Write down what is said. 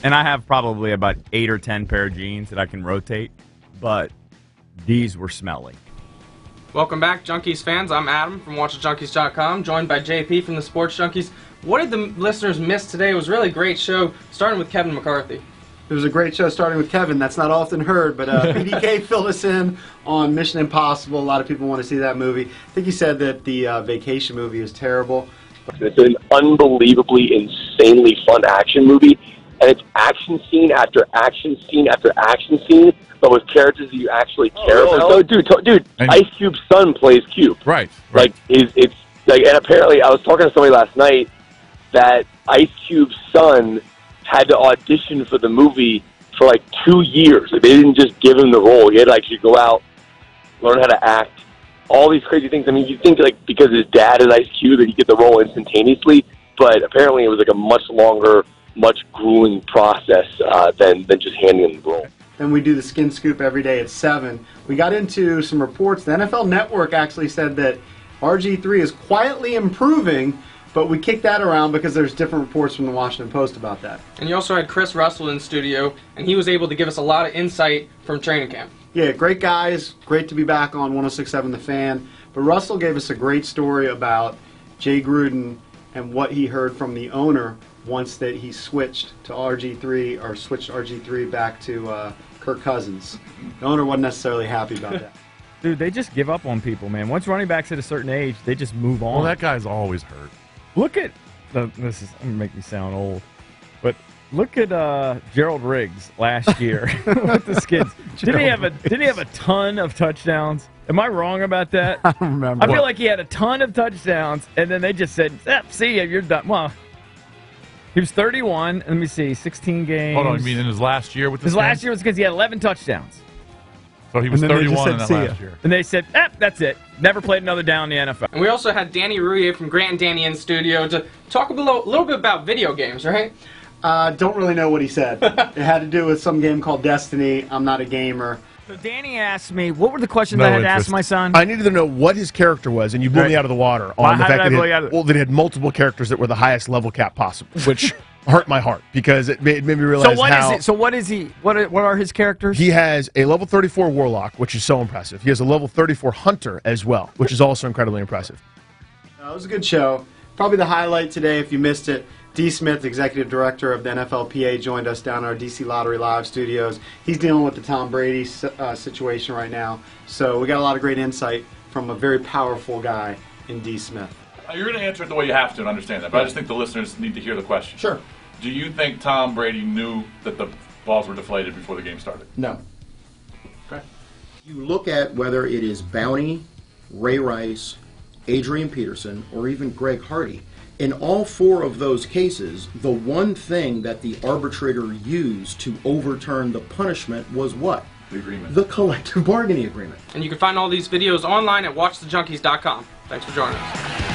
And I have probably about 8 or 10 pair of jeans that I can rotate, but these were smelly. Welcome back, Junkies fans. I'm Adam from WatchTheJunkies.com, joined by JP from the Sports Junkies. What did the listeners miss today? It was a really great show, starting with Kevin McCarthy. It was a great show starting with Kevin. That's not often heard, but BDK filled us in on Mission Impossible. A lot of people want to see that movie. I think he said that the vacation movie is terrible. It's an unbelievably, insanely fun action movie, and it's action scene after action scene after action scene, but with characters that you actually care about. So, dude, Ice Cube's son plays Cube. Right. Like, it's like, and apparently, I was talking to somebody last night that Ice Cube's son had to audition for the movie for like 2 years. Like, they didn't just give him the role. He had to actually go out, learn how to act, all these crazy things. I mean, you'd think like because his dad is Ice Cube that he'd get the role instantaneously, but apparently it was like a much longer, much grueling process than just handing him the role. And we do the Skin Scoop every day at 7. We got into some reports. The NFL Network actually said that RG3 is quietly improving, but we kicked that around because there's different reports from the Washington Post about that. And you also had Chris Russell in studio, and he was able to give us a lot of insight from training camp. Yeah, great guys. Great to be back on 106.7 The Fan. But Russell gave us a great story about Jay Gruden and what he heard from the owner once that he switched to RG3, or switched RG3 back to Kirk Cousins. The owner wasn't necessarily happy about that. Dude, they just give up on people, man. Once running backs at a certain age, they just move on. Well, that guy's always hurt. Look at this is gonna make me sound old, but look at Gerald Riggs last year with the Skids. Didn't he have a ton of touchdowns? Am I wrong about that? I don't remember. I feel like he had a ton of touchdowns, and then they just said, "See ya, you're done." Well, he was 31. Let me see, 16 games. Hold on, you mean in his last year with the his last year was because he had 11 touchdowns. So he was 31 in that last year. And they said, that's it. Never played another down in the NFL. And we also had Danny Rouhier from Grant and Danny in studio to talk a little bit about video games, right? Don't really know what he said. It had to do with some game called Destiny. I'm not a gamer. So Danny asked me, what were the questions I had to ask my son? I needed to know what his character was, and you blew me out of the water on the fact that he had multiple characters that were the highest level cap possible, which hurt my heart because it made me realize what is he? What are his characters? He has a level 34 Warlock, which is so impressive. He has a level 34 Hunter as well, which is also incredibly impressive. It was a good show. Probably the highlight today, if you missed it, D. Smith, Executive Director of the NFLPA, joined us down in our DC Lottery Live studios. He's dealing with the Tom Brady situation right now, so we got a lot of great insight from a very powerful guy in D. Smith. You're going to answer it the way you have to and understand that, but I just think the listeners need to hear the question. Sure. Do you think Tom Brady knew that the balls were deflated before the game started? No. Okay. You look at whether it is Bounty, Ray Rice, Adrian Peterson, or even Greg Hardy. In all 4 of those cases, the one thing that the arbitrator used to overturn the punishment was what? The agreement. The collective bargaining agreement. And you can find all these videos online at WatchTheJunkies.com. Thanks for joining us.